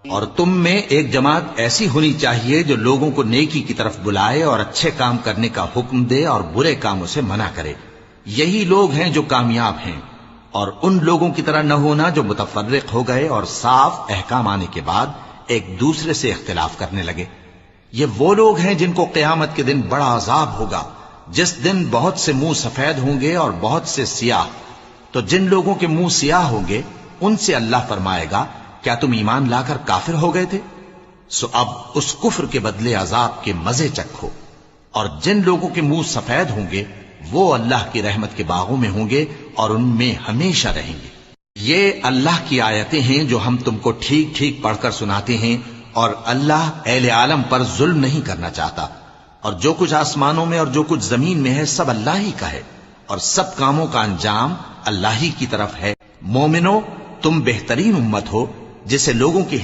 और तुम में एक जमात ऐसी होनी चाहिए जो लोगों को नेकी की तरफ बुलाए और अच्छे काम करने का हुक्म दे और बुरे कामों से मना करे। यही लोग हैं जो कामयाब हैं। और उन लोगों की तरह न होना जो मुतफर्रिक हो गए और साफ अहकाम आने के बाद एक दूसरे से इख्तिलाफ करने लगे। ये वो लोग हैं जिनको क़यामत के दिन बड़ा अजाब होगा, जिस दिन बहुत से मुंह सफेद होंगे और बहुत से सियाह। तो जिन लोगों के मुंह सियाह होंगे उनसे अल्लाह फरमाएगा, क्या तुम ईमान लाकर काफिर हो गए थे? सो अब उस कुफ्र के बदले अजाब के मजे चखो। और जिन लोगों के मुंह सफेद होंगे वो अल्लाह की रहमत के बागों में होंगे और उनमें हमेशा रहेंगे। ये अल्लाह की आयतें हैं जो हम तुमको ठीक ठीक पढ़कर सुनाते हैं। और अल्लाह अहले आलम पर जुल्म नहीं करना चाहता। और जो कुछ आसमानों में और जो कुछ जमीन में है सब अल्लाह ही का है और सब कामों का अंजाम अल्लाह ही की तरफ है। मोमिनो, तुम बेहतरीन उम्मत हो जिसे लोगों की